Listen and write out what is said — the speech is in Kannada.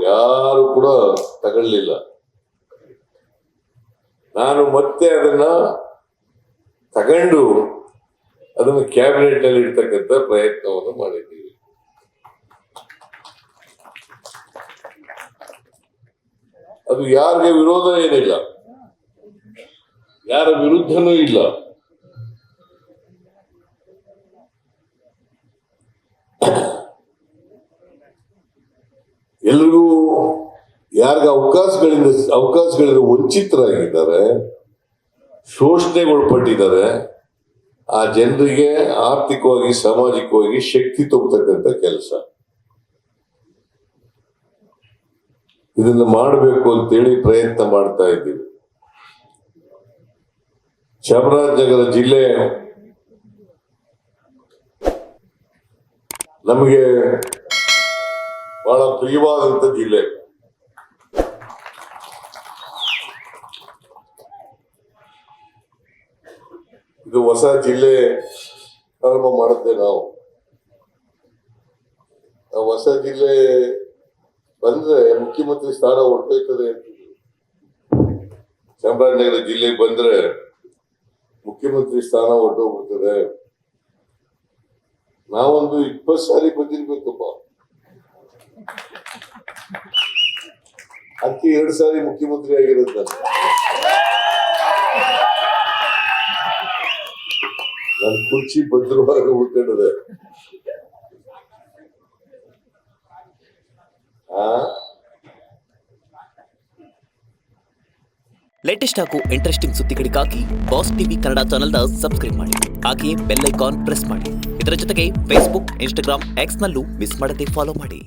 ಯಾರು ಕೂಡ ತಗೊಳ್ಳಿಲ್ಲ. ನಾನು ಮತ್ತೆ ಅದನ್ನ ತಗೊಂಡು ಅದನ್ನು ಕ್ಯಾಬಿನೆಟ್ ನಲ್ಲಿ ಇಡ್ತಕ್ಕಂಥ ಪ್ರಯತ್ನವನ್ನು ಮಾಡಿದ್ದೀವಿ. ಅದು ಯಾರಿಗೆ ವಿರೋಧ ಏನಿಲ್ಲ, ಯಾರ ವಿರುದ್ಧನೂ ಇಲ್ಲ. ಎಲ್ರಿಗೂ ಯಾರಿಗೆ ಅವಕಾಶಗಳಿಂದ ವಂಚಿತರಾಗಿದ್ದಾರೆ, ಶೋಷಣೆಗೊಳಪಟ್ಟಿದ್ದಾರೆ, ಆ ಜನರಿಗೆ ಆರ್ಥಿಕವಾಗಿ ಸಾಮಾಜಿಕವಾಗಿ ಶಕ್ತಿ ತುಂಬತಕ್ಕಂಥ ಕೆಲಸ ಇದನ್ನು ಮಾಡಬೇಕು ಅಂತೇಳಿ ಪ್ರಯತ್ನ ಮಾಡ್ತಾ ಇದ್ದೀವಿ. ಚಾಮರಾಜನಗರ ಜಿಲ್ಲೆ ನಮಗೆ ಬಹಳ ಪ್ರಿಯವಾದಂತ ಜಿಲ್ಲೆ. ಇದು ಹೊಸ ಜಿಲ್ಲೆ ಪ್ರಾರಂಭ ಮಾಡುತ್ತೆ. ನಾವು ಹೊಸ ಜಿಲ್ಲೆ ಬಂದ್ರೆ ಮುಖ್ಯಮಂತ್ರಿ ಸ್ಥಾನ ಹೊರಟೋಯ್ತದೆ ಅಂತಿದ್ರು. ಚಾಮರಾಜನಗರ ಜಿಲ್ಲೆ ಬಂದ್ರೆ ಮುಖ್ಯಮಂತ್ರಿ ಸ್ಥಾನ ಹೊರಟೋಗ್ಬಿಡ್ತದೆ. ನಾವೊಂದು 20 ಸಾರಿ ಬಂದಿರ್ಬೇಕಪ್ಪ, ಅದಕ್ಕೆ 2 ಸಾರಿ ಮುಖ್ಯಮಂತ್ರಿ ಆಗಿರೋದು. ನನ್ನ ಕುರ್ಚಿ ಭದ್ರವಾಗಿ ಉಳ್ಕೊಂಡಿದೆ. ಲೇಟೆಸ್ಟ್ ಹಾಗೂ ಇಂಟ್ರೆಸ್ಟಿಂಗ್ ಸುದ್ದಿಗಳಿಗಾಗಿ ಬಾಸ್ ಟಿವಿ ಕನ್ನಡ ಚಾನೆಲ್ನ ಸಬ್ಸ್ಕ್ರೈಬ್ ಮಾಡಿ. ಹಾಗೆಯೇ ಬೆಲ್ ಐಕಾನ್ ಪ್ರೆಸ್ ಮಾಡಿ. ಇದರ ಜೊತೆಗೆ ಫೇಸ್ಬುಕ್, ಇನ್ಸ್ಟಾಗ್ರಾಮ್, ಎಕ್ಸ್ ನಲ್ಲೂ ಮಿಸ್ ಮಾಡದೆ ಫಾಲೋ ಮಾಡಿ.